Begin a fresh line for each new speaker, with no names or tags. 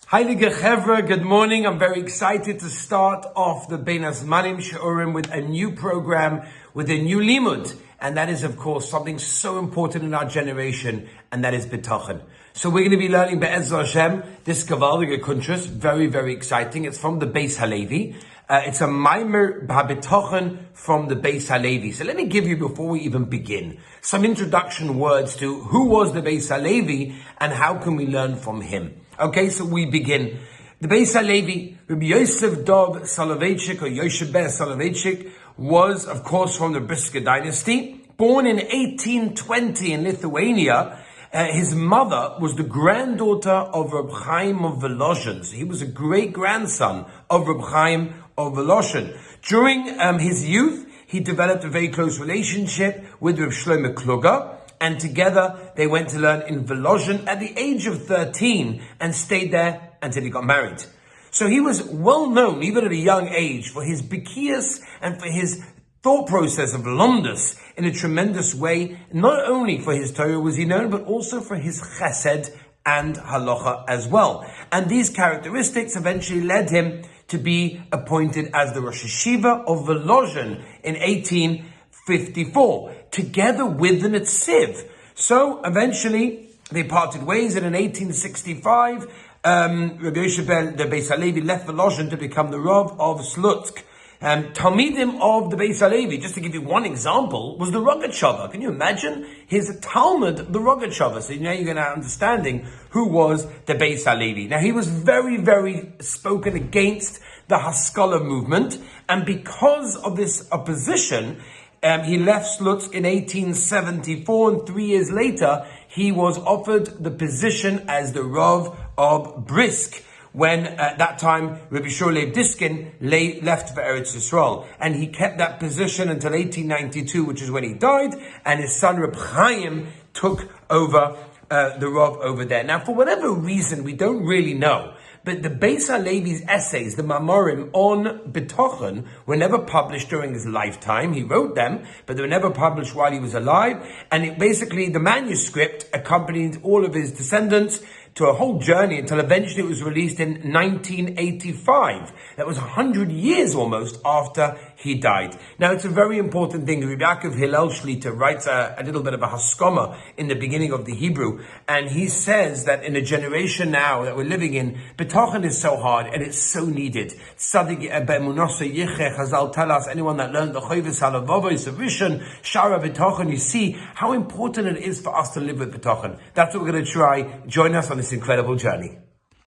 Heilige Chevra, good morning. I'm very excited to start off the Bein Hazmanim She'urim with a new program, with a new limud. And that is, of course, something so important in our generation, and that is Bitachon. So we're going to be learning Be'ezra Hashem, this Gavaldige Kuntrus, very, very exciting. It's from the Beis Halevi. It's a Maimer Bitachon from the Beis Halevi. So let me give you, before we even begin, some introduction words to who was the Beis Halevi and how can we learn from him. Okay, so we begin. The Beis Halevi, Rabbi Yosef Dov Soloveitchik, or Yosef Ber Soloveitchik, was, of course, from the Brisker dynasty. Born in 1820 in Lithuania, his mother was the granddaughter of Reb Chaim of Volozhin. So he was a great-grandson of Reb Chaim of Volozhin. During his youth, he developed a very close relationship with Reb Shlomo Kluger, and together they went to learn in Volozhin at the age of 13 and stayed there until he got married. So he was well known, even at a young age, for his bikias and for his thought process of lomdus in a tremendous way. Not only for his Torah was he known, but also for his chesed and halacha as well. And these characteristics eventually led him to be appointed as the Rosh Hashiva of Volozhin in 1854, together with the Netziv. So eventually they parted ways, and in 1865, Rabbi Yosef Ben, the Beis Halevi, left Volozhin to become the Rav of Slutsk. Talmidim of the Beis Halevi, just to give you one example, was the Rogatchover. Can you imagine? His Talmud, the Rogatchover. So now you're going to understanding who was the Beis Halevi. Now he was very, very spoken against the Haskalah movement, and because of this opposition, he left Slutsk in 1874, and 3 years later, he was offered the position as the Rav of Brisk, when at that time Rabbi Shmuel Diskin left for Eretz Yisrael, and he kept that position until 1892, which is when he died, and his son Reb Chaim took over the Rav over there. Now, for whatever reason, we don't really know, but the Beis Halevi's essays, the Mamorim on Bitachon, were never published during his lifetime. He wrote them, but they were never published while he was alive. And basically, the manuscript accompanied all of his descendants to a whole journey until eventually it was released in 1985. That was 100 years almost after he died. Now, it's a very important thing. Rabbi Yaakov Hillel Shlita writes a little bit of a haskama in the beginning of the Hebrew, and he says that in a generation now that we're living in, Bitachon is so hard and it's so needed. Tzadik be'emunasa yicheh, Chazal tell us, anyone that learned the Chovis Halavavos of Rishon, Shara Bitachon, you see how important it is for us to live with Bitachon. That's what we're going to try. Join us on this incredible journey.